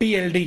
PLD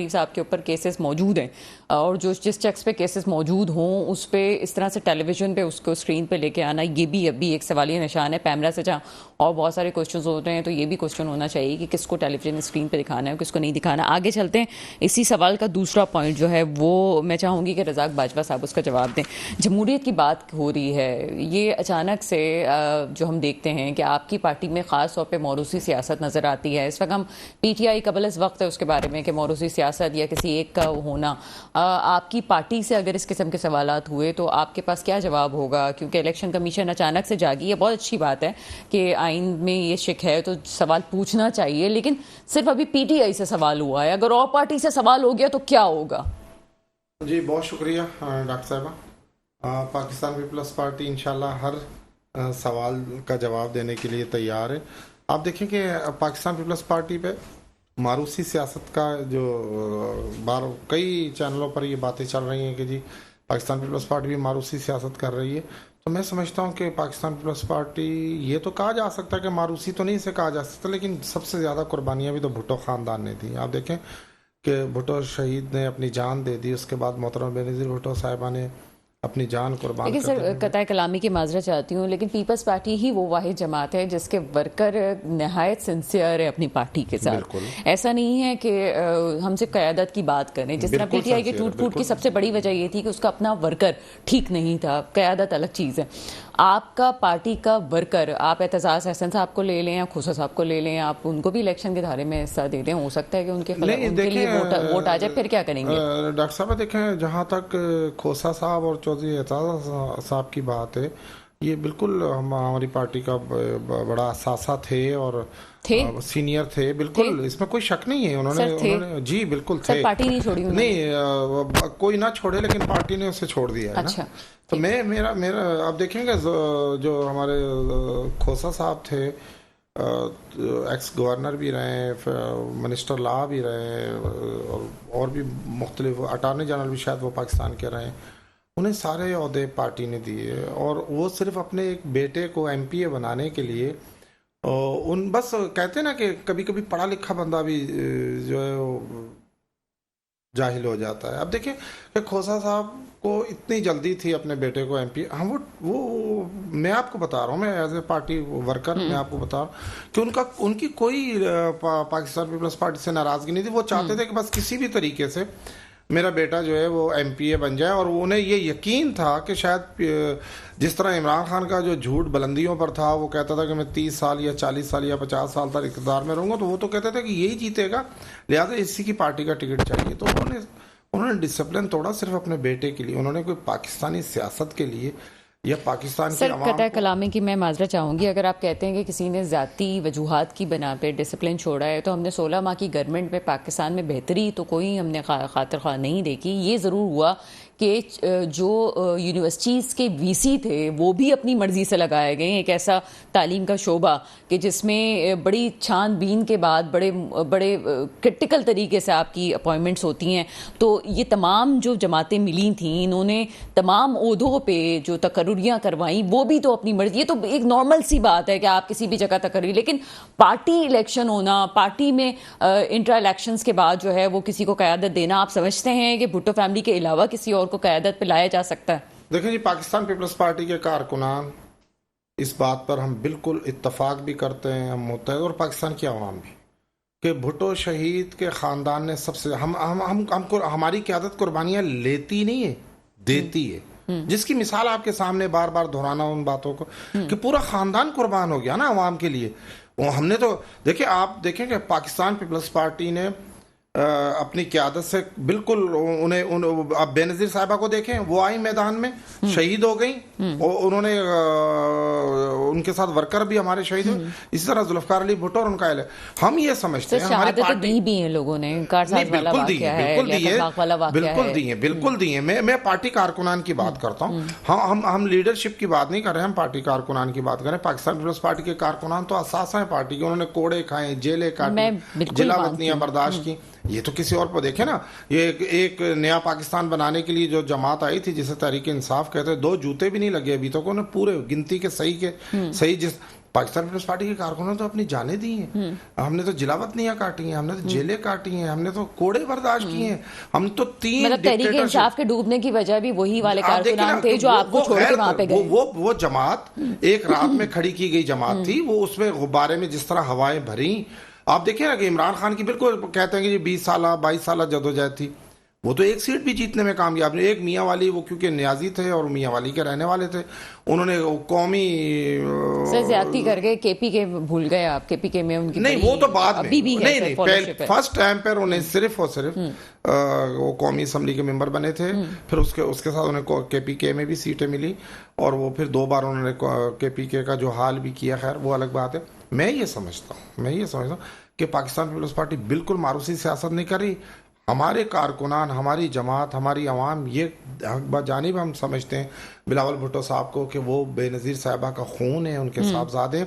شریف صاحب کے اوپر کیسز موجود ہیں اور جس چیکس پہ کیسز موجود ہوں اس پہ اس طرح سے ٹیلی ویژن پہ اس کو اسکرین پہ لے کے آنا یہ بھی اب بھی ایک سوالیہ نشان ہے. پیمرا سے جہاں اور بہت سارے کوشچنز ہو رہے ہیں تو یہ بھی کوشچن ہونا چاہیے کہ کس کو ٹیلی ویژن اسکرین پہ دکھانا ہے کس کو نہیں دکھانا. آگے چلتے ہیں. اسی سوال کا دوسرا پوائنٹ جو ہے وہ میں چاہوں گی کہ رزاق باجوہ صاحب اس کا جواب دیں. جمہوریت کی بات ہو رہی ہے, یہ اچانک سے جو ہم دیکھتے ہیں کہ آپ کی پارٹی میں خاص طور پہ موروثی سیاست نظر آتی ہے. اس وقت ہم پی ٹی آئی قبل از وقت ہے اس کے بارے میں کہ موروثی سیاست یا کسی ایک کا ہونا, آپ کی پارٹی سے اگر اس قسم کے سوالات ہوئے تو آپ کے پاس کیا جواب ہوگا؟ کیونکہ الیکشن کمیشن اچانک سے جاگی ہے, بہت اچھی بات ہے کہ آئین میں یہ شک ہے تو سوال پوچھنا چاہیے, لیکن صرف ابھی پی ٹی آئی سے سوال ہوا ہے, اگر اور پارٹی سے سوال ہو گیا تو کیا ہوگا؟ جی بہت شکریہ ڈاکٹر صاحبہ. پاکستان پیپلز پارٹی انشاءاللہ ہر سوال کا جواب دینے کے لیے تیار ہے. آپ دیکھیں کہ پاکستان پیپلز پارٹی پہ موروثی سیاست کا جو کئی چینلوں پر یہ باتیں چل رہی ہیں کہ جی پاکستان پیپلز پارٹی بھی موروثی سیاست کر رہی ہے, تو میں سمجھتا ہوں کہ پاکستان پیپلز پارٹی یہ تو کہا جا سکتا ہے کہ موروثی تو نہیں اسے کہا جا سکتا, لیکن سب سے زیادہ قربانیاں بھی تو بھٹو خاندان نے دی. آپ دیکھیں کہ بھٹو شہید نے اپنی جان دے دی, اس کے بعد محترمہ بینظیر بھٹو صاحبہ نے اپنی جان قربان لیکن سر قطع کلامی کی معذرت چاہتی ہوں, لیکن پیپلز پارٹی ہی وہ واحد جماعت ہے جس کے ورکر نہایت سنسیئر ہے اپنی پارٹی کے ساتھ. ایسا نہیں ہے کہ ہم صرف قیادت کی بات کریں, جس طرح پی ٹی آئی کے ٹوٹ پھوٹ کی سب سے بڑی وجہ یہ تھی کہ اس کا اپنا ورکر ٹھیک نہیں تھا, قیادت الگ چیز ہے. آپ کا پارٹی کا ورکر, آپ اعتزاز احسن صاحب کو لے لیں یا کھوسا صاحب کو لے لیں, آپ ان کو بھی الیکشن کے دھارے میں حصہ دے دیں, ہو سکتا ہے کہ ان کے لیے ووٹ آ جائے, پھر کیا کریں گے؟ ڈاکٹر صاحب دیکھیں, جہاں تک کھوسا صاحب اور چودھری اعتزاز صاحب کی بات ہے, یہ بالکل ہماری پارٹی کا بڑا اثاثہ تھے اور سینئر تھے, بالکل اس میں کوئی شک نہیں ہے. انہوں نے جی بالکل تھے, پارٹی نہیں چھوڑی, نہیں کوئی نہ چھوڑے لیکن پارٹی نے اسے چھوڑ دیا ہے نا. تو میرا آپ دیکھیں گے جو ہمارے کھوسا صاحب تھے, ایکس گورنر بھی رہے, منسٹر لا بھی رہے, اور بھی مختلف اٹارنی جنرل بھی شاید وہ پاکستان کے رہے, انہیں سارے عہدے پارٹی نے دیے, اور وہ صرف اپنے ایک بیٹے کو ایم پی اے بنانے کے لیے بس کہتے ہیں نا کہ کبھی کبھی پڑھا لکھا بندہ بھی جو ہے جاہل ہو جاتا ہے. اب دیکھیں کہ کھوسا صاحب کو اتنی جلدی تھی اپنے بیٹے کو ایم پی, ہم وہ میں آپ کو بتا رہا ہوں, میں ایز اے پارٹی ورکر میں آپ کو بتا رہا ہوں کہ ان کی کوئی پاکستان پیپلز پارٹی سے ناراضگی نہیں تھی. وہ چاہتے تھے کہ بس کسی بھی طریقے سے میرا بیٹا جو ہے وہ ایم پی اے بن جائے, اور انہیں یہ یقین تھا کہ شاید جس طرح عمران خان کا جو جھوٹ بلندیوں پر تھا, وہ کہتا تھا کہ میں 30 سال یا 40 سال یا 50 سال تک اقتدار میں رہوں گا, تو وہ تو کہتے تھے کہ یہی جیتے گا, لہٰذا اسی کی پارٹی کا ٹکٹ چاہیے. تو انہوں نے ڈسپلن توڑا صرف اپنے بیٹے کے لیے, انہوں نے کوئی پاکستانی سیاست کے لیے یا پاکستان کی عوام. قطع کلامی کی میں معذرت چاہوں گی, اگر آپ کہتے ہیں کہ کسی نے ذاتی وجوہات کی بنا پہ ڈسپلن چھوڑا ہے, تو ہم نے 16 ماہ کی گورنمنٹ میں پاکستان میں بہتری تو کوئی ہم نے خاطر خواہ نہیں دیکھی. یہ ضرور ہوا کہ جو یونیورسٹیز کے وی سی تھے وہ بھی اپنی مرضی سے لگائے گئے. ایک ایسا تعلیم کا شعبہ کہ جس میں بڑی چھان بین کے بعد بڑے کرٹیکل طریقے سے آپ کی اپوائنٹمنٹس ہوتی ہیں, تو یہ تمام جو جماعتیں ملی تھیں انہوں نے تمام عہدوں پہ جو تقرریاں کروائیں وہ بھی تو اپنی مرضی. یہ تو ایک نارمل سی بات ہے کہ آپ کسی بھی جگہ تقرری, لیکن پارٹی الیکشن ہونا, پارٹی میں انٹرا الیکشنز کے بعد جو ہے وہ کسی کو قیادت دینا, آپ سمجھتے ہیں کہ بھٹو فیملی کے علاوہ کسی اور کو قیادت پہ لایا جا سکتا ہے؟ دیکھیں جی, پاکستان پیپلز پارٹی کے کارکنان اس بات پر ہم بالکل اتفاق بھی کرتے ہیں, ہم متحد, اور پاکستان کی عوام بھی, کہ بھٹو شہید کے خاندان نے سب سے ہماری قیادت قربانیاں لیتی نہیں ہے, دیتی ہے, جس کی مثال آپ کے سامنے بار بار دہرانا ان باتوں کو کہ پورا خاندان قربان ہو گیا نا عوام کے لیے. ہم نے تو دیکھیں, آپ دیکھیں کہ پاکستان پیپلز پارٹی نے اپنی قیادت سے بالکل آپ بے نظیر صاحبہ کو دیکھیں, وہ آئی میدان میں, شہید ہو گئیں, انہوں نے ان کے ساتھ ورکر بھی ہمارے شہید ہوئے. اسی طرح ذوالفقار علی بھٹو اور ان کا ہم یہ سمجھتے ہیں ہماری پارٹی دی بھی ہیں لوگوں نے, بالکل دی ہیں. میں پارٹی کارکنان کی بات کرتا ہوں, ہم لیڈرشپ کی بات نہیں کر رہے, ہم پارٹی کارکنان کی بات کر رہے ہیں. پاکستان پیپلز پارٹی کے کارکنان تو اساسہ ہیں پارٹی کے, انہوں نے کوڑے کھائے, جیلیں کاٹی, جلا وطنیاں برداشت کی. یہ تو کسی اور پر دیکھیں نا, یہ ایک نیا پاکستان بنانے کے لیے جو جماعت آئی تھی جسے تحریک انصاف کہتے ہیں, 2 جوتے بھی نہیں لگے ابھی تک, انہیں پورے گنتی کے صحیح پاکستان پیپلز پارٹی کے کارکنوں نے تو اپنی جانیں دی ہیں, ہم نے تو جلاوطنیاں کاٹی ہیں, ہم نے تو جیلیں کاٹی ہیں, ہم نے تو کوڑے برداشت کیے ہیں, ہم تو 3 مطلب تحریک انصاف کے ڈوبنے کی وجہ بھی وہی والے کارکنان تھے جو آپ کو چھوڑ کے وہاں پہ گئے. وہ جماعت ایک رات میں کھڑی کی گئی جماعت تھی, وہ اس میں غبارے میں جس طرح ہوائیں بھری. آپ دیکھیں نا کہ عمران خان کی بالکل کہتے ہیں کہ 20 سالہ 22 سالہ جدوجہد تھی, وہ تو ایک سیٹ بھی جیتنے میں کامیاب نہیں. ایک میاں والی, وہ کیونکہ نیازی تھے اور میاں والی کے رہنے والے تھے, انہوں نے قومی زیادتی کر گئے. کے پی کے بھول گئے آپ, کے پی کے میں ان کی نہیں, وہ تو بعد میں ابھی بھی ہے, نہیں فرسٹ ٹائم پر انہیں صرف اور صرف وہ قومی اسمبلی کے ممبر بنے تھے, پھر اس کے ساتھ انہیں کے پی کے میں بھی سیٹیں ملی, اور وہ پھر 2 بار انہوں نے کے پی کے کا جو حال بھی کیا. خیر وہ الگ بات ہے. میں یہ سمجھتا ہوں کہ پاکستان پیپلز پارٹی بالکل ماروثی سیاست نہیں کر رہی. ہمارے کارکنان, ہماری جماعت, ہماری عوام یہ حق بجانب ہم سمجھتے ہیں بلاول بھٹو صاحب کو کہ وہ بے نظیر صاحبہ کا خون ہے, ان کے صاحبزادے,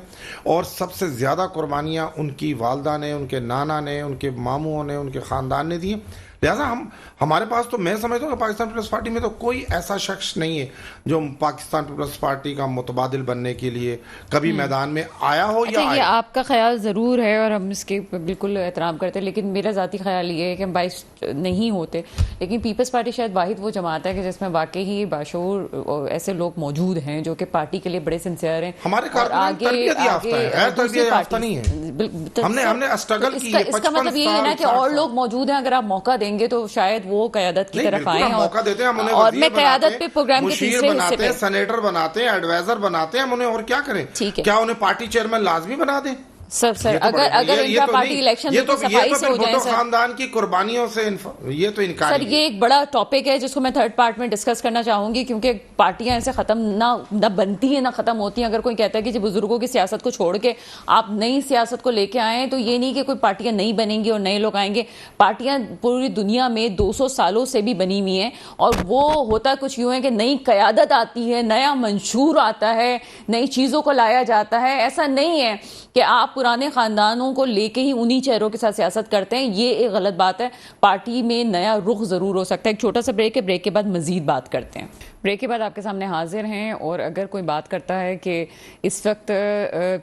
اور سب سے زیادہ قربانیاں ان کی والدہ نے, ان کے نانا نے, ان کے ماموں نے, ان کے خاندان نے دی. لہٰذا ہمارے پاس تو میں سمجھتا ہوں کہ پاکستان پیپلز پارٹی میں تو کوئی ایسا شخص نہیں ہے جو پاکستان پیپلز پارٹی کا متبادل بننے کے لیے کبھی میدان میں آیا ہو یا یہ آپ کا خیال ضرور ہے اور ہم اس کے بالکل احترام کرتے ہیں, لیکن میرا ذاتی خیال یہ ہے کہ ہم باعث نہیں ہوتے. لیکن پیپلز پارٹی شاید واحد وہ جماعت ہے کہ جس میں واقعی باشعور ایسے لوگ موجود ہیں جو کہ پارٹی کے لیے بڑے سنسیئر ہیں. ہمارے کارکنان تربیت یافتہ ہیں, غیر تربیت یافتہ نہیں ہیں. ہم نے اسٹرگل کی ہے. اس کا مطلب یہ ہے نا کہ اور لوگ موجود ہیں, اگر آپ موقع دیں گے تو شاید وہ قیادت کی طرف آئیں. اور میں قیادت پہ پروگرام کے تیسرے حصے پہ سینیٹر بناتے ہیں, ایڈوائزر بناتے ہیں, ہم انہیں اور کیا کریں؟ کیا انہیں پارٹی چیئرمین لازمی بنا دیں؟ سر اگر انٹرا پارٹی الیکشن صفائی سے ہو جائے سر, خاندان کی قربانیوں سے یہ تو انکار. سر یہ ایک بڑا ٹاپک ہے جس کو میں 3rd پارٹ میں ڈسکس کرنا چاہوں گی, کیونکہ پارٹیاں ایسے ختم نہ بنتی ہیں نہ ختم ہوتی ہیں. اگر کوئی کہتا ہے کہ بزرگوں کی سیاست کو چھوڑ کے آپ نئی سیاست کو لے کے آئیں, تو یہ نہیں کہ کوئی پارٹیاں نہیں بنیں گی اور نئے لوگ آئیں گے. پارٹیاں پوری دنیا میں 200 سالوں سے بھی بنی ہوئی ہیں, اور وہ ہوتا کچھ یوں ہے کہ نئی قیادت آتی ہے, نیا منشور آتا ہے, نئی چیزوں کو لایا جاتا ہے. ایسا نہیں ہے کہ آپ پرانے خاندانوں کو لے کے ہی انہی چہروں کے ساتھ سیاست کرتے ہیں. یہ ایک غلط بات ہے. پارٹی میں نیا رخ ضرور ہو سکتا ہے. ایک چھوٹا سا بریک ہے, بریک کے بعد مزید بات کرتے ہیں. بریک کے بعد آپ کے سامنے حاضر ہیں, اور اگر کوئی بات کرتا ہے کہ اس وقت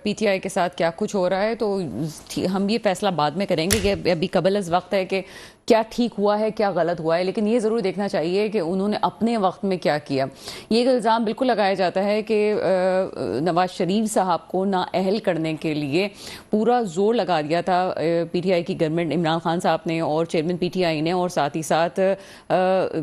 پی ٹی آئی کے ساتھ کیا کچھ ہو رہا ہے, تو ہم یہ فیصلہ بعد میں کریں گے کہ ابھی قبل از وقت ہے کہ کیا ٹھیک ہوا ہے کیا غلط ہوا ہے. لیکن یہ ضرور دیکھنا چاہیے کہ انہوں نے اپنے وقت میں کیا کیا. یہ ایک الزام بالکل لگایا جاتا ہے کہ نواز شریف صاحب کو نااہل کرنے کے لیے پورا زور لگا دیا تھا پی ٹی آئی کی گورنمنٹ, عمران خان صاحب نے اور چیئرمین پی ٹی آئی نے, اور ساتھ ہی ساتھ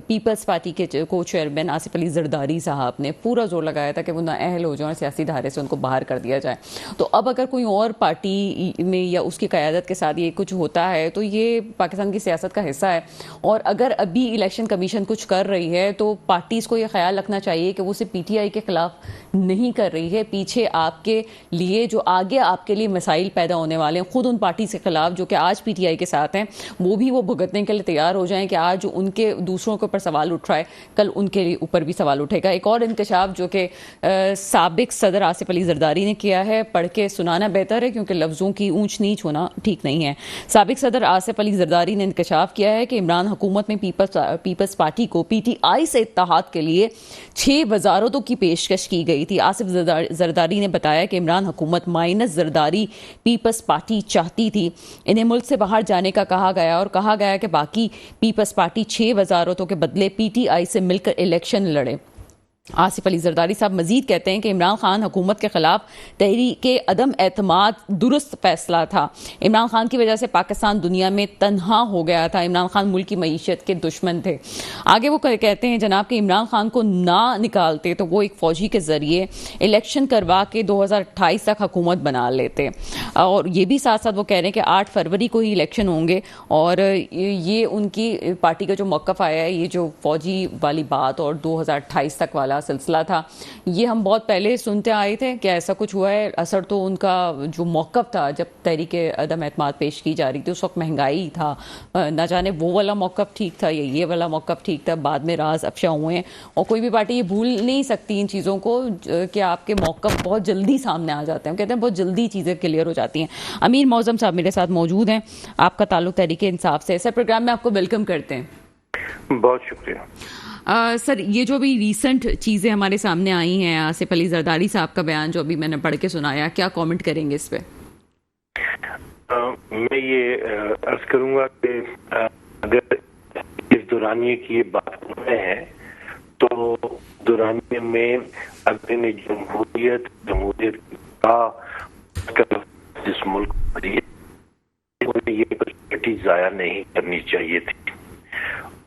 پیپلز پارٹی کے کو چیئرمین آصف علی زرداری صاحب نے پورا زور لگایا تھا کہ وہ نااہل ہو جائیں اور سیاسی دھارے سے ان کو باہر کر دیا جائے. تو اب اگر کوئی اور پارٹی میں یا اس کی قیادت کے ساتھ یہ کچھ ہوتا ہے تو یہ پاکستان کی سیاست کا حصہ ہے. اور اگر ابھی الیکشن کمیشن کچھ کر رہی ہے تو پارٹیز کو یہ خیال رکھنا چاہیے کہ وہ صرف پی ٹی آئی کے خلاف نہیں کر رہی ہے, پیچھے آپ کے لیے جو آگے آپ کے لیے مسائل پیدا ہونے والے ہیں خود ان پارٹی کے خلاف جو کہ آج پی ٹی آئی کے ساتھ ہیں, وہ بھگتنے کے لیے تیار ہو جائیں کہ آج ان کے دوسروں کے اوپر سوال اٹھ رہا ہے, کل ان کے اوپر بھی سوال اٹھے گا. ایک اور انکشاف جو کہ سابق صدر آصف علی زرداری نے کیا ہے, پڑھ کے سنانا بہتر ہے کیونکہ لفظوں کی اونچ نیچ ہونا ٹھیک نہیں ہے. سابق صدر آصف علی زرداری نے انکشاف کیا ہے کہ عمران حکومت میں پیپلز پارٹی کو پی ٹی آئی سے اتحاد کے لیے 6 وزارتوں کی پیشکش کی گئی تھی. آصف زرداری نے بتایا کہ عمران حکومت مائنس زرداری پیپلز پارٹی چاہتی تھی. انہیں ملک سے باہر جانے کا کہا گیا اور کہا گیا کہ باقی پیپلز پارٹی 6 وزارتوں کے بدلے پی ٹی آئی سے مل کر الیکشن لڑے. آصف علی زرداری صاحب مزید کہتے ہیں کہ عمران خان حکومت کے خلاف تحریک عدم اعتماد درست فیصلہ تھا. عمران خان کی وجہ سے پاکستان دنیا میں تنہا ہو گیا تھا. عمران خان ملک کی معیشت کے دشمن تھے. آگے وہ کہتے ہیں جناب کہ عمران خان کو نہ نکالتے تو وہ ایک فوجی کے ذریعے الیکشن کروا کے 2028 تک حکومت بنا لیتے. اور یہ بھی ساتھ ساتھ وہ کہہ رہے ہیں کہ 8 فروری کو ہی الیکشن ہوں گے, اور یہ ان کی پارٹی کا جو موقف آیا ہے, یہ جو فوجی والی بات اور 2028 تک والا سلسلہ تھا, یہ ہم بہت پہلے سنتے آئے تھے کہ ایسا کچھ ہوا ہے. اثر تو ان کا جو موقف تھا جب تحریک عدم اعتماد پیش کی جا رہی تھی اس وقت مہنگائی تھا, نہ جانے وہ والا موقف ٹھیک تھا یا یہ والا موقف ٹھیک تھا. بعد میں راز افشا ہوئے ہیں اور کوئی بھی پارٹی یہ بھول نہیں سکتی ان چیزوں کو کہ آپ کے موقف بہت جلدی سامنے آ جاتے ہیں. کہتے ہیں بہت جلدی چیزیں کلیئر ہو جاتی ہیں. امیر معظم صاحب میرے ساتھ موجود ہیں, آپ کا تعلق تحریک انصاف سے. سر پروگرام میں آپ کو ویلکم کرتے ہیں. بہت شکریہ سر، یہ جو ابھی ریسنٹ چیزیں ہمارے سامنے آئی ہیں، آصف علی زرداری صاحب کا بیان جو ابھی میں نے پڑھ کے سنایا، کیا کامنٹ کریں گے اس پہ؟ میں یہ عرض کروں گا کہ اگر اس دورانیے کی یہ بات کر رہے ہیں تو دورانیے میں اگر نے جمہوریت کا جس ملک پر یہ اپرچونٹی ضائع نہیں کرنی چاہیے تھی،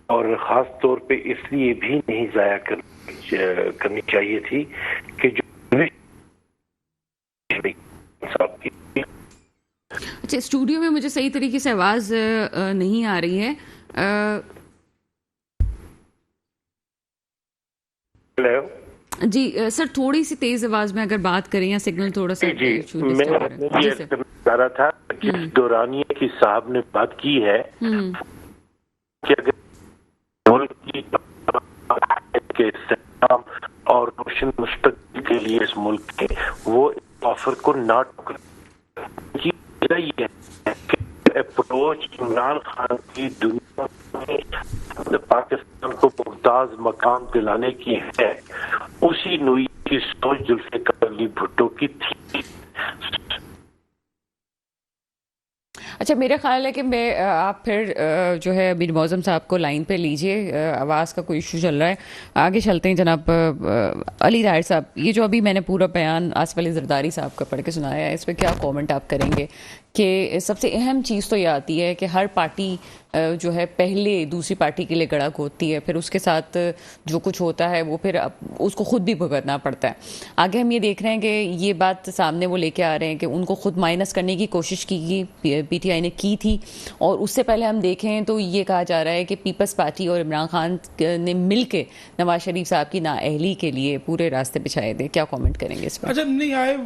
اور خاص طور پہ اس لیے بھی نہیں ضائع کرنی چاہیے تھی کہ جو اچھا، اسٹوڈیو میں مجھے صحیح طریقے سے آواز نہیں آ رہی ہے. جی سر، تھوڑی سی تیز آواز میں اگر بات کریں یا سگنل تھوڑا سا. جی میں یہ چاہ رہا تھا جس دورانیے کی صاحب نے بات کی ہے کہ اگر ملک کی استحکام اور روشن مستقبل کے لیے اس ملک کے وہ آفر کو نہ ٹھکرائے. یہ اپروچ عمران خان کی دنیا میں پاکستان کو ممتاز مقام دلانے کی ہے، اسی نوعی کی سوچ ذوالفقار علی بھٹو کی تھی. اچھا، میرا خیال ہے کہ آپ پھر جو ہے امیر معظم صاحب کو لائن پہ لیجئے، آواز کا کوئی ایشو چل رہا ہے. آگے چلتے ہیں جناب علی طاہر صاحب. یہ جو ابھی میں نے پورا بیان آصف علی زرداری صاحب کا پڑھ کے سنایا ہے، اس پہ کیا کامنٹ آپ کریں گے؟ کہ سب سے اہم چیز تو یہ آتی ہے کہ ہر پارٹی جو ہے پہلے دوسری پارٹی کے لیے گڑا کھودتی ہے، پھر اس کے ساتھ جو کچھ ہوتا ہے وہ پھر اس کو خود بھی بھگتنا پڑتا ہے. آگے ہم یہ دیکھ رہے ہیں کہ یہ بات سامنے وہ لے کے آ رہے ہیں کہ ان کو خود مائنس کرنے کی کوشش کی پی ٹی آئی نے کی تھی، اور اس سے پہلے ہم دیکھیں تو یہ کہا جا رہا ہے کہ پیپلز پارٹی اور عمران خان نے مل کے نواز شریف صاحب کی نااہلی کے لیے پورے راستے بچھائے تھے. کیا کامنٹ کریں گے اس پر؟ اچھا، نہیں، I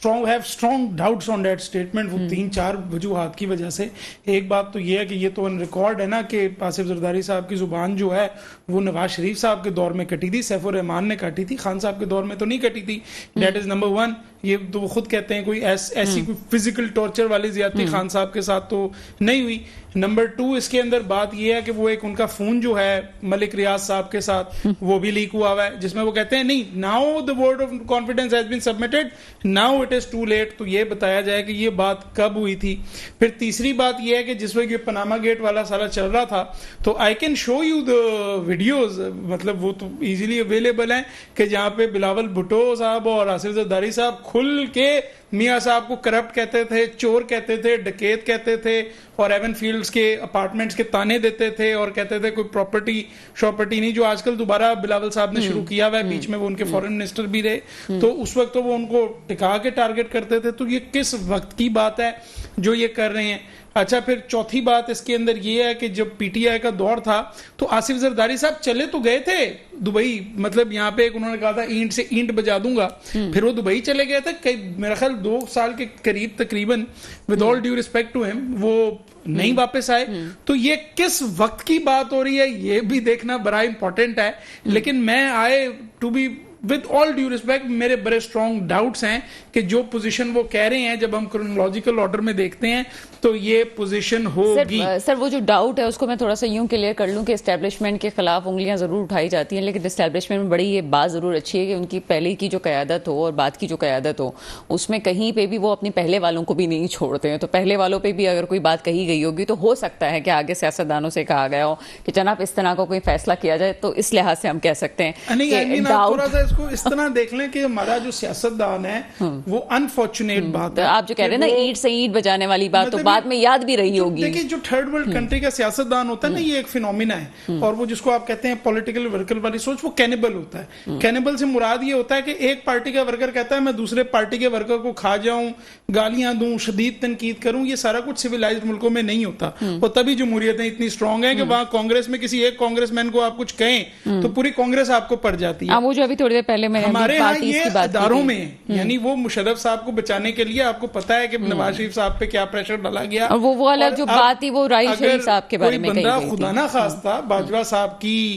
would have strong doubts on that statement. وہ 3-4 وجوہات کی وجہ سے. ایک بات تو یہ ہے کہ یہ تو ان ریکارڈ ہے نا کہ آصف زرداری صاحب کی زبان جو ہے وہ نواز شریف صاحب کے دور میں کٹی تھی، سیف الرحمان نے کاٹی تھی، خان صاحب کے دور میں تو نہیں کٹی تھی. That is number 1. یہ تو وہ خود کہتے ہیں کوئی ایسی کوئی فزیکل ٹارچر والی زیادتی خان صاحب کے ساتھ تو نہیں ہوئی. نمبر 2 اس کے اندر بات یہ ہے کہ وہ ایک ان کا فون جو ہے ملک ریاض صاحب کے ساتھ وہ بھی لیک ہوا ہے، جس میں وہ کہتے ہیں نہیں، now the word of confidence has been submitted, now it is too late. تو یہ بتایا جائے کہ یہ بات کب ہوئی تھی. پھر تیسری بات یہ ہے کہ جس وقت یہ پناما گیٹ والا سارا چل رہا تھا تو I can show you the videos, مطلب وہ تو ایزیلی اویلیبل ہیں، کہ جہاں پہ بلاول بھٹو صاحب اور آصف زرداری صاحب کھل کے میاں صاحب کو کرپٹ کہتے تھے، چور کہتے تھے، ڈکیت کہتے تھے، اور ایون فیلڈز کے اپارٹمنٹس کے تانے دیتے تھے، اور کہتے تھے کوئی پراپرٹی نہیں، جو آج کل دوبارہ بلاول صاحب نے شروع کیا ہوا ہے. بیچ میں وہ ان کے فورن منسٹر بھی رہے، تو اس وقت تو وہ ان کو ٹکا کے ٹارگٹ کرتے تھے. تو یہ کس وقت کی بات ہے جو یہ کر رہے ہیں؟ اچھا، پھر چوتھی بات اس کے اندر یہ ہے کہ جب پی ٹی آئی کا دور تھا تو آصف زرداری صاحب چلے تو گئے تھے دبئی، مطلب یہاں پہ ایک انہوں نے کہا تھا اینٹ سے اینٹ بجا دوں گا، پھر وہ دبئی چلے گئے تھے میرا خیال 2 سال کے قریب تقریباً، with all due respect to ہم، وہ نہیں واپس آئے. تو یہ کس وقت کی بات ہو رہی ہے یہ بھی دیکھنا بڑا امپورٹنٹ ہے. لیکن میں to be with all due respect میرے بڑے اسٹرانگ ڈاؤٹس ہیں کہ جو پوزیشن وہ کہہ رہے ہیں جب ہم کرونالوجیکل آرڈر میں دیکھتے ہیں تو یہ پوزیشن ہوگی. سر وہ جو ڈاؤٹ ہے اس کو میں تھوڑا سا یوں کلیئر کر لوں کہ اسٹیبلشمنٹ کے خلاف انگلیاں ضرور اٹھائی جاتی ہیں، لیکن اسٹیبلشمنٹ میں بڑی یہ بات ضرور اچھی ہے کہ ان کی پہلے کی جو قیادت ہو اور بعد کی جو قیادت ہو اس میں کہیں پہ بھی وہ اپنے پہلے والوں کو بھی نہیں چھوڑتے ہیں. تو پہلے والوں پہ بھی اگر کوئی بات کہی گئی ہوگی تو ہو سکتا ہے کہ آگے سیاستدانوں سے کہا گیا ہو کہ جناب اس طرح کا کوئی فیصلہ کیا جائے، تو اس لحاظ سے ہم کہہ سکتے ہیں کو اس طرح دیکھ لیں کہ ہمارا جو سیاستدان ہے وہ انفارچونیٹ بات ہے. آپ جو کہہ رہے ہیں نا اینٹ سے اینٹ بجانے والی بات، تو بعد میں یاد بھی رہی ہوگی. دیکھیں جو تھرڈ ورلڈ کنٹری کا سیاستدان ہوتا ہے نا، یہ ایک فینومینا ہے، اور وہ جس کو آپ کہتے ہیں پولیٹیکل ورکر والی سوچ، وہ کینیبل ہوتا ہے. کینیبل سے مراد یہ ہوتا ہے کہ ایک پارٹی کا ورکر کہتا ہے میں دوسرے پارٹی کے ورکر کو کھا جاؤں، گالیاں دوں، شدید تنقید کروں. یہ سارا کچھ سویلائزڈ ملکوں میں نہیں ہوتا، اور تبھی جمہوریتیں اتنی اسٹرانگ ہیں کہ وہاں کانگریس میں کسی ایک کانگریس مین کو آپ کچھ کہیں تو پوری کانگریس آپ کو پڑ جاتی ہے. وہ جو ابھی تھوڑی دیر پہلے میں ہمارے یہاں یہ اداروں میں، یعنی وہ مشرف صاحب کو بچانے کے لیے آپ کو پتا ہے کہ نواز شریف صاحب پہ کیا پریشر ڈالا گیا، اور وہ الگ جو بات تھی وہ راحیل شریف صاحب کے بارے میں کہی گئی تھی. خدا نہ خواستہ باجوہ صاحب کی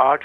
8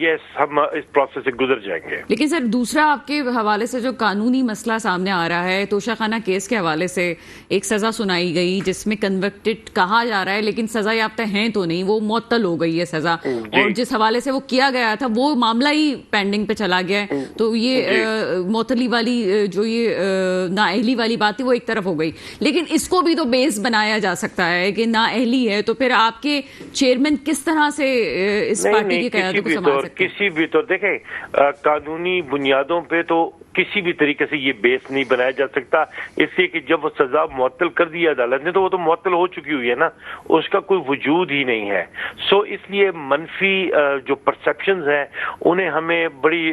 یس ہم اس پروسیس سے گزر جائیں گے. لیکن سر دوسرا آپ کے حوالے سے جو قانونی مسئلہ سامنے آ رہا ہے، توشہ خانہ کیس کے حوالے سے ایک سزا سنائی گئی جس میں کنوکٹڈ کہا جا رہا ہے لیکن سزا یافتہ ہیں تو نہیں، وہ معطل ہو گئی ہے سزا، اور جس حوالے سے وہ کیا گیا تھا وہ معاملہ ہی پینڈنگ پہ چلا گیا ہے. تو یہ معطلی والی جو یہ نااہلی والی بات ہے وہ ایک طرف ہو گئی، لیکن اس کو بھی تو بیس بنایا جا سکتا ہے کہ نااہلی ہے، تو پھر آپ کے چیئرمین کس طرح سے اس پارٹی کی قیادت کو سنبھال سکتے ہیں؟ کسی بھی طور دیکھیں قانونی بنیادوں پہ تو کسی بھی طریقے سے یہ بیس نہیں بنایا جا سکتا، اس لیے کہ جب وہ سزا معطل کر دی عدالت نے تو وہ تو معطل ہو چکی ہوئی ہے نا، اس کا کوئی وجود ہی نہیں ہے. سو اس لیے منفی جو پرسپشنز ہیں انہیں ہمیں بڑی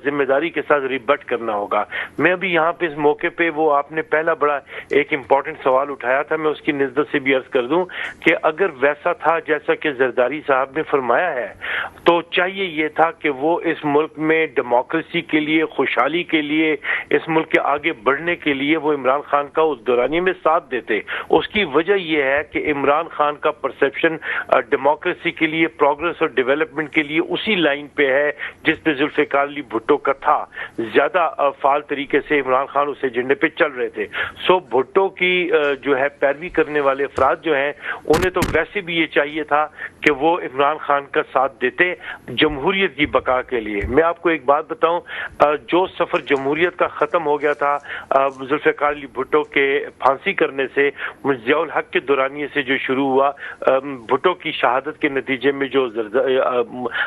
ذمہ داری کے ساتھ ریبٹ کرنا ہوگا. میں ابھی یہاں پہ اس موقع پہ وہ آپ نے پہلا بڑا ایک امپورٹنٹ سوال اٹھایا تھا، میں اس کی نسبت سے بھی عرض کر دوں کہ اگر ویسا تھا جیسا کہ زرداری صاحب نے فرمایا ہے تو چاہیے یہ تھا کہ وہ اس ملک میں ڈیموکریسی کے لیے، خوشحالی کے لیے، اس ملک کے آگے بڑھنے کے لیے وہ عمران خان کا اس دورانیے میں ساتھ دیتے. اس کی وجہ یہ ہے کہ عمران خان کا پرسپشن ڈیموکریسی کے لیے، پروگریس اور ڈیولپمنٹ کے لیے اسی لائن پہ ہے جس پہ ذوالفقار علی بھٹو کا تھا. زیادہ فعال طریقے سے عمران خان اس ایجنڈے پہ چل رہے تھے. سو بھٹو کی جو ہے پیروی کرنے والے افراد جو ہیں انہیں تو ویسے بھی یہ چاہیے تھا کہ وہ عمران خان کا ساتھ دیتے جمہوریت کی بقا کے لیے. میں آپ کو ایک بات بتاؤں، جو سفر جمہوریت کا ختم ہو گیا تھا ذوالفقار علی بھٹو کے پھانسی کرنے سے، ضیاء الحق کے دورانیے سے جو شروع ہوا، بھٹو کی شہادت کے نتیجے میں جو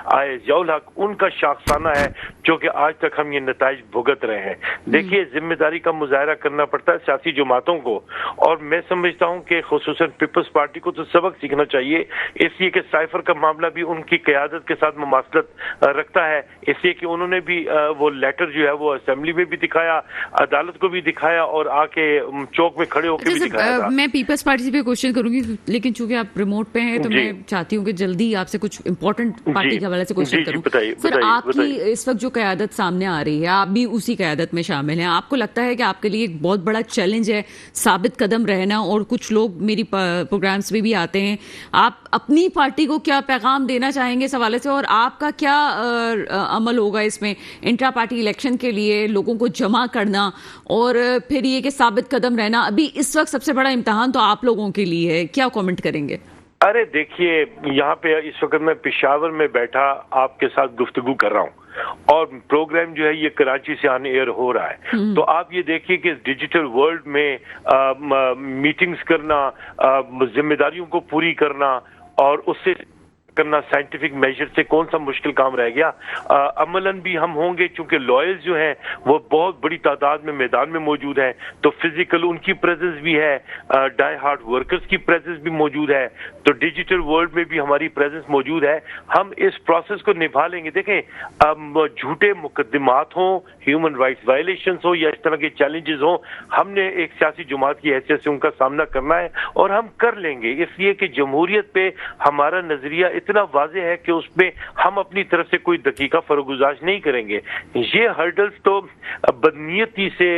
آئے ضیاء الحق، ان کا شاخسانہ ہے جو کہ آج تک ہم یہ نتائج بھگت رہے ہیں. دیکھیے ذمہ داری کا مظاہرہ کرنا پڑتا ہے سیاسی جماعتوں کو، اور میں سمجھتا ہوں کہ خصوصاً پیپلز پارٹی کو تو سبق سیکھنا چاہیے، اس لیے کہ سائفر کا معاملہ بھی ان کی قیادت کے ساتھ مماثلت رکھتا ہے، اس لیے کہ انہوں نے بھی وہ لیٹر جو ہے وہ اسمبلی میں بھی دکھایا، عدالت کو بھی دکھایا، اور آ کے چوک میں کھڑے ہو کے بھی دکھایا تھا. میں پیپلز پارٹی پہ کوشچن کروں گی لیکن چونکہ آپ ریموٹ پہ ہیں تو میں چاہتی ہوں کہ جلدی آپ سے کچھ امپورٹنٹ پارٹی کے حوالے سے کوشچن کروں. سر آپ کی اس وقت جو قیادت سامنے آ رہی ہے، آپ بھی اسی قیادت میں شامل ہیں، آپ کو لگتا ہے کہ آپ کے لیے ایک بہت بڑا چیلنج ہے ثابت قدم رہنا، اور کچھ لوگ میری پروگرامز میں بھی آتے ہیں، آپ اپنی پارٹی کو کیا پیغام دینا چاہیں گے اس حوالے سے، اور آپ کا کیا عمل ہوگا اس میں انٹرا پارٹی الیکشن کے لیے لوگوں کو جمع کرنا، اور پھر یہ کہ ثابت قدم رہنا؟ ابھی اس وقت سب سے بڑا امتحان تو آپ لوگوں کے لیے ہے، کیا کامنٹ کریں گے؟ ارے دیکھیے یہاں پہ اس وقت میں پشاور میں بیٹھا آپ کے ساتھ گفتگو کر رہا ہوں، اور پروگرام جو ہے یہ کراچی سے آن ایئر ہو رہا ہے. تو آپ یہ دیکھیے کہ ڈیجیٹل ورلڈ میں میٹنگز کرنا، ذمہ داریوں کو پوری کرنا اور اس سے کرنا سائنٹیفک میجر سے کون سا مشکل کام رہ گیا. عملاً بھی ہم ہوں گے چونکہ لائرز جو ہیں وہ بہت بڑی تعداد میں میدان میں موجود ہیں، تو فزیکل ان کی پریزنس بھی ہے، ڈائی ہارڈ ورکرز کی پریزنس بھی موجود ہے، تو ڈیجیٹل ورلڈ میں بھی ہماری پریزنس موجود ہے. ہم اس پروسیس کو نبھا لیں گے. دیکھیں جھوٹے مقدمات ہوں، ہیومن رائٹس وائلیشنز ہوں یا اس طرح کے چیلنجز ہوں، ہم نے ایک سیاسی جماعت کی حیثیت سے ان کا سامنا کرنا ہے اور ہم کر لیں گے، اس لیے کہ جمہوریت پہ ہمارا نظریہ اتنا واضح ہے کہ اس میں ہم اپنی طرف سے کوئی دقیقہ فروگزاش نہیں کریں گے. یہ ہرڈلز تو بدنیتی سے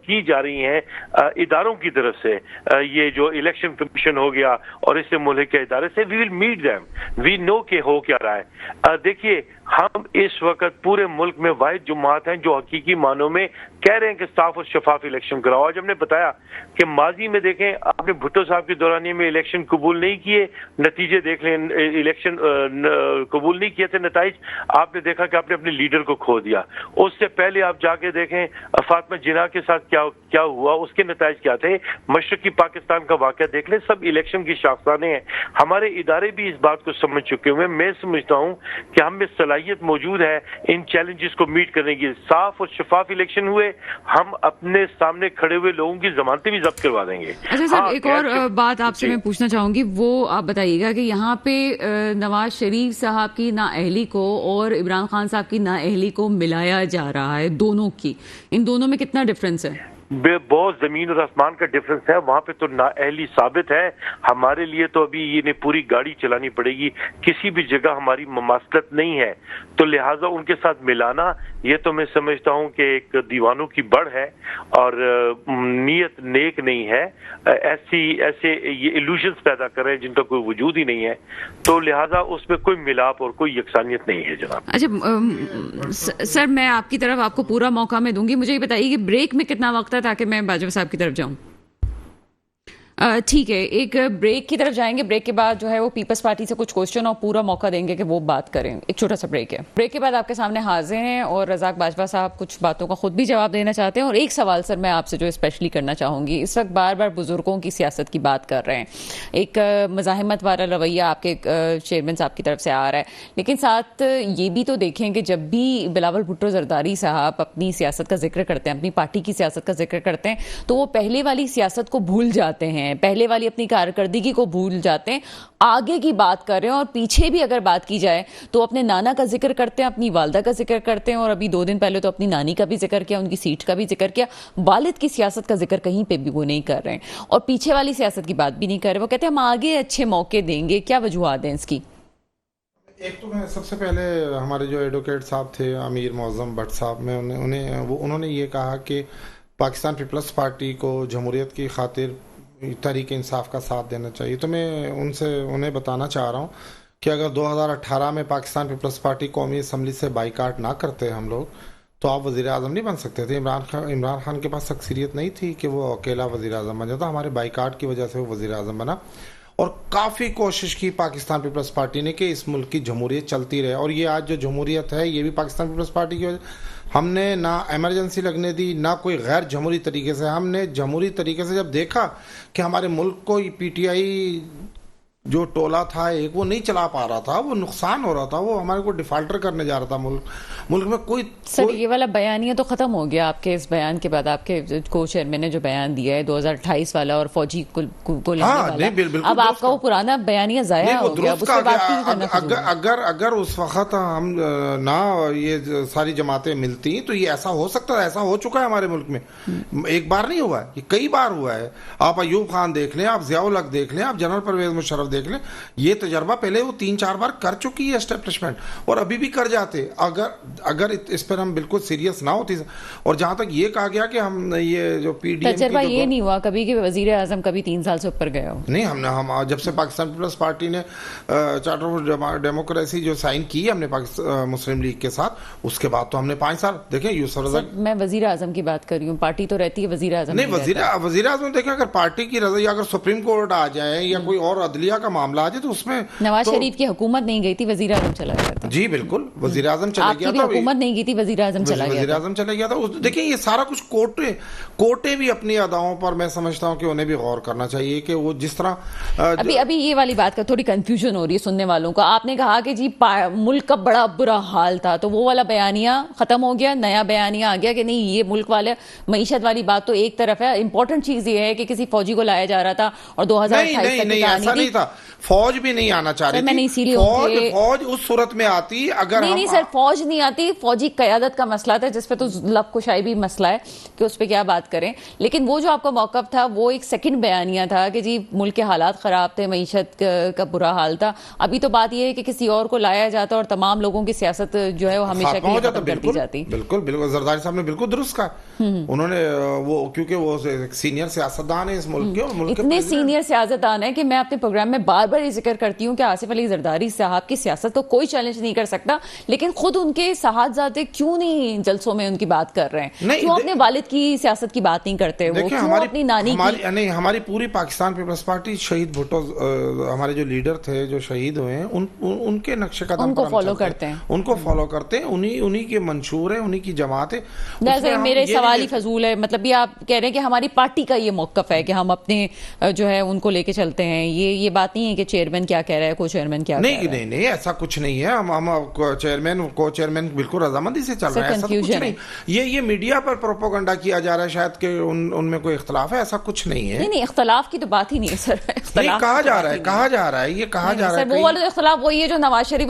کی جا رہی ہیں اداروں کی طرف سے، یہ جو الیکشن کمیشن ہو گیا اور اس سے ملک کے ادارے سے، وی ول میٹ دیم، وی نو کہ ہو کیا رہا ہے. دیکھیے ہم اس وقت پورے ملک میں واحد جماعت ہیں جو حقیقی معنوں میں کہہ رہے ہیں کہ صاف اور شفاف الیکشن کراؤ. آج ہم نے بتایا کہ ماضی میں دیکھیں آپ نے بھٹو صاحب کے دورانیے میں الیکشن قبول نہیں کیے، نتیجے دیکھ لیں، الیکشن قبول نہیں کیے تھے نتائج، آپ نے دیکھا کہ آپ نے اپنے لیڈر کو کھو دیا. اس سے پہلے آپ جا کے دیکھیں فاطمہ جناح کے ساتھ کیا ہوا، اس کے نتائج کیا تھے. مشرقی پاکستان کا واقعہ دیکھ لیں، سب الیکشن کی شاخسانے ہیں. ہمارے ادارے بھی اس بات کو سمجھ چکے ہوئے ہیں. میں سمجھتا ہوں کہ ہم میں صلاحیت موجود ہے ان چیلنجز کو میٹ کرنے کی. صاف اور شفاف الیکشن ہوئے، ہم اپنے سامنے کھڑے ہوئے لوگوں کی ضمانتیں بھی ضبط کروا دیں گے. اچھا سر، ایک اور بات آپ سے میں پوچھنا چاہوں گی، وہ آپ بتائیے گا کہ یہاں پہ نواز شریف صاحب کی نااہلی کو اور عمران خان صاحب کی نااہلی کو ملایا جا رہا ہے، دونوں کی، ان دونوں میں کتنا ڈفرنس ہے؟ بہت زمین اور آسمان کا ڈفرنس ہے. وہاں پہ تو نااہلی ثابت ہے. ہمارے لیے تو ابھی یہ پوری گاڑی چلانی پڑے گی, کسی بھی جگہ ہماری مماثلت نہیں ہے, تو لہٰذا ان کے ساتھ ملانا یہ تو میں سمجھتا ہوں کہ ایک دیوانوں کی بڑھ ہے اور نیت نیک نہیں ہے. ایسے یہ ایلوژنس پیدا کر رہے ہیں جن کا کوئی وجود ہی نہیں ہے, تو لہٰذا اس میں کوئی ملاپ اور کوئی یکسانیت نہیں ہے جناب. اچھا سر, میں آپ کی طرف آپ کو پورا موقع میں دوں گی. مجھے یہ بتائیے کہ بریک میں کتنا وقت ہے تاکہ میں باجوہ صاحب کی طرف جاؤں. ٹھیک ہے, ایک بریک کی طرف جائیں گے. بریک کے بعد جو ہے وہ پیپلز پارٹی سے کچھ کوشچن اور پورا موقع دیں گے کہ وہ بات کریں. ایک چھوٹا سا بریک ہے. بریک کے بعد آپ کے سامنے حاضر ہیں اور رزاق باجوہ صاحب کچھ باتوں کا خود بھی جواب دینا چاہتے ہیں. اور ایک سوال سر میں آپ سے جو اسپیشلی کرنا چاہوں گی, اس وقت بار بار بزرگوں کی سیاست کی بات کر رہے ہیں, ایک مزاحمت والا رویہ آپ کے چیئرمین صاحب کی طرف سے آ رہا ہے, لیکن ساتھ یہ بھی تو دیکھیں کہ جب بھی بلاول بھٹو زرداری صاحب اپنی سیاست کا ذکر کرتے ہیں, اپنی پارٹی کی سیاست کا ذکر کرتے ہیں, تو وہ پہلے والی سیاست کو بھول جاتے ہیں, پہلے والی اپنی کارکردگی کو بھول جاتے ہیں, آگے کی بات کر رہے ہیں. اور پیچھے بھی اگر بات کی جائے تو اپنے نانا کا ذکر کرتے ہیں, اپنی والدہ کا ذکر کرتے ہیں, اور ابھی 2 دن پہلے تو اپنی نانی کا بھی ذکر کیا, ان کی سیٹ کا بھی ذکر کیا. والد کی سیاست کا ذکر کہیں پہ بھی وہ نہیں کر رہے ہیں, اور پیچھے والی سیاست کی بات بھی نہیں کر رہے. وہ کہتے ہیں ہم آگے اچھے موقع دیں گے. کیا وجوہات ہیں اس کی؟ ایک تو میں سب سے پہلے ہمارے جو ایڈوکیٹ صاحب تھے امیر معظم بٹ صاحب, میں انہوں نے یہ کہا کہ پاکستان پیپلز پارٹی کو جمہوریت کی خاطر تحریک انصاف کا ساتھ دینا چاہیے. تو میں انہیں بتانا چاہ رہا ہوں کہ اگر 2018 میں پاکستان پیپلز پارٹی قومی اسمبلی سے بائیکاٹ نہ کرتے ہم لوگ, تو آپ وزیر اعظم نہیں بن سکتے تھے. عمران خان کے پاس اکثریت نہیں تھی کہ وہ اکیلا وزیر اعظم بن جاتا. ہمارے بائیکاٹ کی وجہ سے وہ وزیر اعظم بنا, اور کافی کوشش کی پاکستان پیپلز پارٹی نے کہ اس ملک کی جمہوریت چلتی رہے. اور یہ آج جو جمہوریت ہے یہ بھی پاکستان پیپلز پارٹی کی وجہ, ہم نے نہ ایمرجنسی لگنے دی نہ کوئی غیر جمہوری طریقے سے. ہم نے جمہوری طریقے سے جب دیکھا کہ ہمارے ملک کو پی ٹی آئی جو ٹولہ تھا ایک, وہ نہیں چلا پا رہا تھا, وہ نقصان ہو رہا تھا, وہ ہمارے کو ڈیفالٹر کرنے جا رہا تھا ملک میں. کوئی سر یہ والا بیانیہ تو ختم ہو گیا آپ کے اس بیان کے بعد. آپ کے کو چیئرمین نے جو بیان دیا ہے 2028 والا اور فوجی کو لانے والا, اب آپ کا وہ پرانا بیانیہ ضائع ہو گیا. اگر اس وقت ہم نہ یہ ساری جماعتیں ملتی تو یہ ایسا ہو سکتا ہے. ایسا ہو چکا ہے ہمارے ملک میں, ایک بار نہیں ہوا ہے, یہ کئی بار ہوا ہے. آپ ایوب خان دیکھ لیں, آپ ضیاء الحق دیکھ لیں, آپ جنرل پرویز مشرف دیکھ لیں. یہ تجربہ پہلے وہ 3-4 بار کر چکی ہے اسٹیبلشمنٹ, اور ابھی بھی کر جاتے اگر اس پر ہم بالکل سیریس نہ ہوتی. اور جہاں تک یہ کہا گیا کہ ہم یہ جو پی ڈی ایم تجربہ یہ نہیں ہوا کبھی کہ وزیر اعظم کبھی 3 سال سے اوپر گیا ہو. نہیں, ہم جب سے پاکستان پیپلز پارٹی نے چارٹر آف ڈیموکریسی جو سائن کی ہے ہم نے مسلم لیگ کے ساتھ, اس کے بعد تو ہم نے 5 سال دیکھیں. یوسف رضا, میں وزیر اعظم کی بات کر رہی ہوں, پارٹی تو رہتی ہے, وزیر اعظم نہیں. وزیر اعظم دیکھیں, اگر پارٹی کی رضا یا اگر سپریم کورٹ آ جائے یا کوئی اور عدلیہ کا معاملہ آ جائے تو اس میں نواز شریف کی حکومت نہیں گئی تھی, وزیر اعظم چلا گیا تھا. جی بالکل, وزیر اعظم چلا گیا تھا. حکومت نہیں گئی تھی, وزیر اعظم چلا گیا تھا. دیکھیں یہ سارا کچھ کوٹے بھی اپنی اداؤں پر میں سمجھتا ہوں کہ انہیں بھی غور کرنا چاہیے کہ وہ جس طرح ابھی یہ والی بات کا تھوڑی کنفیوژن ہو رہی ہے سننے والوں کا. آپ نے کہا کہ جی ملک کا بڑا برا حال تھا, تو وہ والا بیانیہ ختم ہو گیا, نیا بیانیہ آ گیا کہ نہیں یہ ملک والے معیشت والی بات تو ایک طرف ہے. امپورٹنٹ چیز یہ ہے کہ کسی فوجی کو لایا جا رہا تھا اور 2028 نہیں ایسا نہیں تھا. فوج بھی نہیں آنا چاہ رہی تھی. فوج اس صورت میں آتی اگر نہیں سر, فوج نہیں آتی. فوجی قیادت کا مسئلہ تھا جس پہ تو لب کشائی بھی مسئلہ ہے کہ اس پہ کیا بات کریں. لیکن وہ جو آپ کا موقف تھا وہ ایک سیکنڈ بیانیہ تھا کہ جی ملک کے حالات خراب تھے, معیشت کا برا حال تھا. ابھی تو بات یہ ہے کہ کسی اور کو لایا جاتا اور تمام لوگوں کی سیاست جو ہے وہ ہمیشہ کے لیے ختم کر دی جاتی. بالکل زرداری صاحب نے بالکل درست کہا. انہوں نے وہ کیونکہ وہ سینئر سیاستدان ہیں اس ملک کے, اتنے سینئر سیاستدان ہیں کہ میں اپنے پروگرام میں بار بار یہ ذکر کرتی ہوں کہ آصف علی زرداری صاحب کی سیاست کو کوئی چیلنج نہیں کر سکتا, لیکن خود ان کے صاحبزادے کیوں نہیں جلسوں میں ان کی بات کر رہے ہیں, کیوں اپنے والد کی سیاست کی بات نہیں کرتے, وہ کیوں اپنی نانی کی. نہیں, ہماری پوری پاکستان پیپلز پارٹی شہید بھٹو ہمارے جو لیڈر تھے جو شہید ہوئے ہیں ان کے نقش قدم ان کو فالو کرتے ہیں, ان کو فالو کرتے ہیں, انہی کے منشور ہیں, انہی کی جماعت ہے. میرے سوال ہی فضول ہے. مطلب یہ آپ کہہ رہے ہیں کہ ہماری پارٹی کا یہ موقف ہے کہ ہم اپنے جو ہے ان کو لے کے چلتے ہیں, یہ بات بات نہیں ہے کہ چیئرمین کیا کہہ رہا ہے, کو چیئرمین کیا کہہ رہا ہے. نہیں ایسا کچھ نہیں ہے. ہم چیئرمین کو چیئرمین بالکل رضامندی سے چل رہا ہے, ایسا کچھ نہیں. یہ میڈیا پر پروپیگنڈا کیا جا رہا ہے شاید کہ ان میں کوئی اختلاف ہے, ایسا کچھ نہیں ہے. نہیں اختلاف کی تو بات ہی نہیں ہے سر. کہا جا رہا ہے یہ کہا جا رہا ہے وہ والا اختلاف وہی ہے جو نواز شریف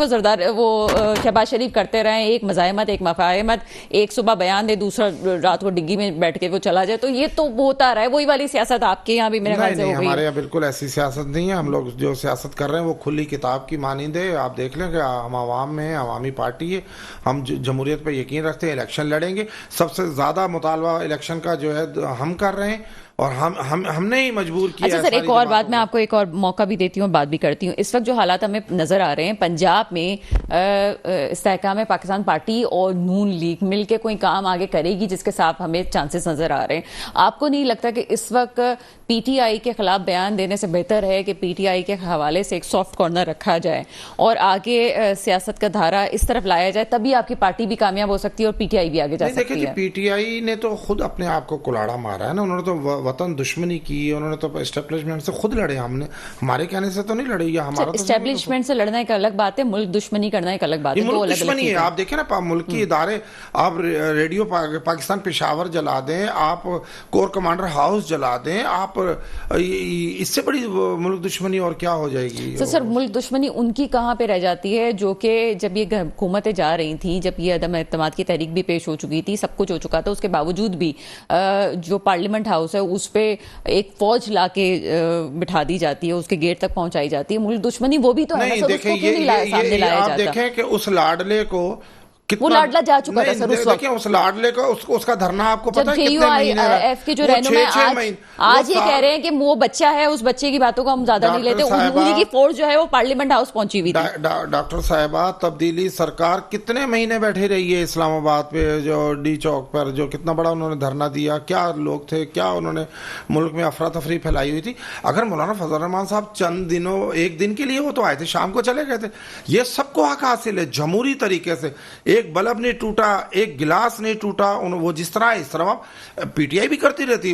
وہ شہباز شریف کرتے رہے, ایک مزاحمت ایک مفاہمت, ایک صبح بیان دے دوسرا رات کو ڈگی میں بیٹھ کے وہ چلا جائے, تو یہ تو ہوتا رہا ہے. وہی والی سیاست آپ کے یہاں بھی میرے خیال سے ہو گئی. ہمارے یہاں بالکل ایسی سیاست نہیں ہے. ہم لوگ جو سیاست کر رہے ہیں وہ کھلی کتاب کی مانند ہے. آپ دیکھ لیں کہ ہم عوام میں ہیں, عوامی پارٹی ہے, ہم جمہوریت پہ یقین رکھتے ہیں, الیکشن لڑیں گے. سب سے زیادہ مطالبہ الیکشن کا جو ہے ہم کر رہے ہیں اور ہم نے ہی مجبور کیا. اچھا سر, ایک اور بات میں آپ کو ایک اور موقع بھی دیتی ہوں, بات بھی کرتی ہوں. اس وقت جو حالات ہمیں نظر آ رہے ہیں پنجاب میں, استحکام پاکستان پارٹی اور نون لیگ مل کے کوئی کام آگے کرے گی جس کے ساتھ ہمیں چانسز نظر آ رہے ہیں. آپ کو نہیں لگتا کہ اس وقت پی ٹی آئی کے خلاف بیان دینے سے بہتر ہے کہ پی ٹی آئی کے حوالے سے ایک سافٹ کارنر رکھا جائے اور آگے سیاست کا دھارا اس طرف لایا جائے, تبھی آپ کی پارٹی بھی کامیاب ہو سکتی ہے اور پی ٹی آئی بھی آگے جا سکتی ہے؟ پی ٹی آئی نے تو خود اپنے آپ کو کلاڑا مارا ہے نا. انہوں نے تو وطن دشمنی کی, انہوں نے تو اسٹیبلشمنٹ سے خود لڑے. ہم نے ہمارے کہنے سے تو نہیں لڑے. یہ ہمارا اسٹیبلشمنٹ سے لڑنا ایک الگ بات ہے, ملک دشمنی کرنا ایک الگ بات ہے. ملک دشمنی ہے. آپ دیکھیں نا, ملکی ادارے, آپ ریڈیو پاکستان پشاور جلا دیں, آپ کور کمانڈر ہاؤس جلا دیں, آپ اس سے بڑی ملک دشمنی اور کیا ہو جائے گی؟ سر ملک دشمنی ان کی کہاں پہ رہ جاتی ہے جو کہ جب یہ حکومتیں جا رہی تھیں, جب یہ عدم اعتماد کی تحریک بھی پیش ہو چکی تھی, سب کچھ ہو چکا تھا, اس کے باوجود بھی جو پارلیمنٹ ہاؤس ہے اس پہ ایک فوج لا کے بٹھا دی جاتی ہے, اس کے گیٹ تک پہنچائی جاتی ہے. ملک دشمنی وہ بھی تو ہے. آپ دیکھیں کہ اس لاڈلے کو وہ لاڈلا جا چکا تھا سر اس وقت. اس لاڈلے کا اس کا دھرنا آپ کو پتا ہے کتنے مہینے ایف کے جو رہنما آج یہ کہہ رہے ہیں کہ وہ بچہ ہے, اس بچے کی باتوں کو ہم زیادہ نہیں لیتے. انہی کی فورس جو ہے وہ پارلیمنٹ ہاؤس پہنچی ہوئی تھی. ڈاکٹر صاحبہ, تبدیلی سرکار کتنے مہینے بیٹھے رہی ہے اسلام آباد پہ, جو ڈی چوک پر, جو کتنا بڑا انہوں نے دھرنا دیا. کیا لوگ تھے, کیا انہوں نے ملک میں افراتفری پھیلائی ہوئی تھی. اگر مولانا فضل الرحمان صاحب چند دنوں, ایک دن کے لیے وہ تو آئے تھے, شام کو چلے گئے تھے. یہ سب کو حق حاصل ہے جمہوری طریقے سے. ایک بلب نہیں ٹوٹا, ایک گلاس نہیں ٹوٹا. وہ جس طرح اس طرح پی ٹی آئی بھی کرتی رہتی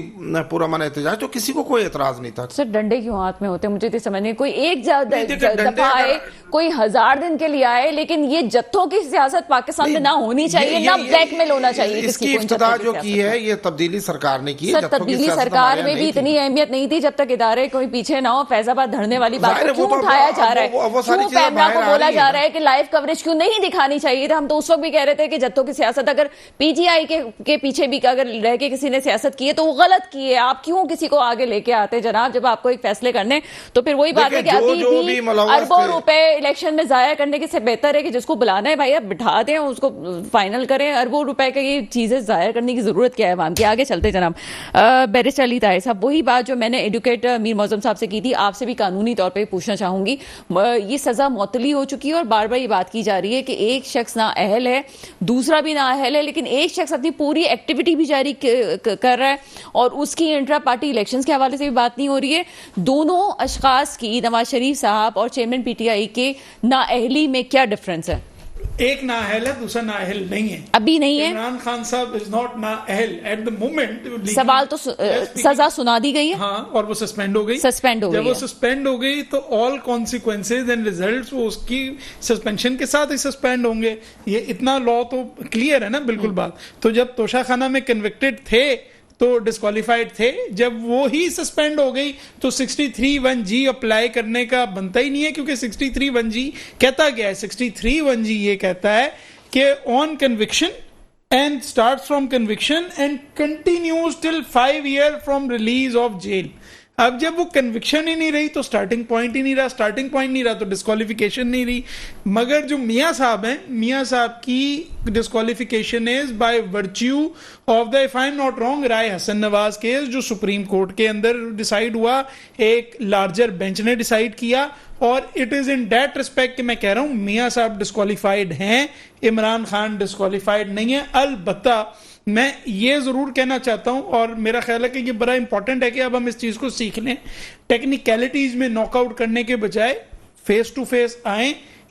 پورا من احتجاج, تو کسی کو کوئی اعتراض نہیں تھا. سر ڈنڈے کیوں ہاتھ میں ہوتے, مجھے تو سمجھ نہیں. کوئی ایک دفعہ آئے, کوئی 1000 دن کے لیے آئے, لیکن یہ جتھوں کی سیاست پاکستان میں نہ ہونی چاہیے, نہ بلیک میل ہونا چاہیے. اس کی ابتدا جو کی ہے یہ تبدیلی سرکار نے کی. سر تبدیلی سرکار میں بھی اتنی اہمیت نہیں تھی جب تک ادارے کوئی پیچھے نہ ہو. فیض آباد دھرنے والی بات کیوں اٹھایا جا رہا ہے, کیوں کیمرا کو بولا جا رہا ہے کہ لائیو کوریج کیوں نہیں دکھانی چاہیے تھا. ہم تو اس وقت بھی کہہ رہے تھے کہ جتھوں کی سیاست اگر پی ٹی آئی کے پیچھے بھی اگر رہ کے کسی نے سیاست کی ہے تو وہ غلط کی ہے. آپ کیوں کسی کو آگے لے کے آتے جناب؟ جب آپ کو ایک فیصلے کرنے, تو پھر وہی بات ہے کہ ابھی بھی اربوں روپے الیکشن میں ضائع کرنے کے سے بہتر ہے کہ جس کو بلانا ہے بھائی آپ بٹھا دیں, اس کو فائنل کریں. اربوں روپے کی یہ چیزیں ضائع کرنے کی ضرورت کیا ہے عوام کی؟ آگے چلتے جناب. بیرسٹر علی طاہر صاحب, وہی بات جو میں نے ایڈوکیٹ میر معظم صاحب سے کی تھی, آپ سے بھی قانونی طور پہ پوچھنا چاہوں گی. یہ سزا معطلی ہو چکی ہے اور بار بار یہ بات کی جا رہی ہے کہ ایک شخص نااہل ہے, دوسرا بھی نااہل ہے, لیکن ایک شخص اپنی پوری ایکٹیویٹی بھی جاری کر رہا ہے اور اس کی انٹرا پارٹی الیکشنز کے حوالے سے بھی بات نہیں ہو رہی ہے. دونوں اشخاص کی, نواز شریف صاحب اور چیئرمین پی ٹی آئی کے نااہلی میں کیا ڈفرنس ہے؟ ایک نااہل ہے, دوسرا نااہل نہیں ہے. ابھی نہیں ہے. عمران خان صاحب از ناٹ نااہل ایٹ دا مومنٹ. سوال تو سزا سنا دی گئی ہے, ہاں, اور وہ سسپینڈ ہو گئی. جب وہ سسپینڈ ہو گئی تو آل کانسیکوینسز اینڈ ریزلٹس وہ اس کی سسپینشن کے ساتھ ہی سسپینڈ ہوں گے. یہ اتنا لا تو کلیئر ہے نا بالکل بات. تو جب توشہ خانہ میں کنوکٹڈ تھے تو ڈسکوالیفائڈ تھے, جب وہ ہی سسپینڈ ہو گئی تو 63(1)G اپلائی کرنے کا بنتا ہی نہیں ہے, کیونکہ 63(1)G کہتا گیا ہے, 63(1)G یہ کہتا ہے کہ آن conviction and starts from conviction and continues till 5 years from release of jail. اب جب وہ کنوکشن ہی نہیں رہی تو سٹارٹنگ پوائنٹ ہی نہیں رہا, سٹارٹنگ پوائنٹ نہیں رہا تو ڈسکوالیفیکیشن نہیں رہی. مگر جو میاں صاحب ہیں, میاں صاحب کی disqualification is by virtue of the, if I am not wrong, Rai Hassan Nawaz case جو سپریم کورٹ کے اندر ڈیسائیڈ ہوا, ایک لارجر بینچ نے ڈیسائیڈ کیا. اور it is in that respect کہ میں کہہ رہا ہوں میاں صاحب ڈسکوالیفائڈ ہیں, عمران خان ڈسکوالیفائڈ نہیں ہے. البتہ میں یہ ضرور کہنا چاہتا ہوں, اور میرا خیال ہے کہ یہ بڑا امپورٹنٹ ہے کہ اب ہم اس چیز کو سیکھ لیں, ٹیکنیکلٹیز میں ناک آؤٹ کرنے کے بجائے فیس ٹو فیس آئیں,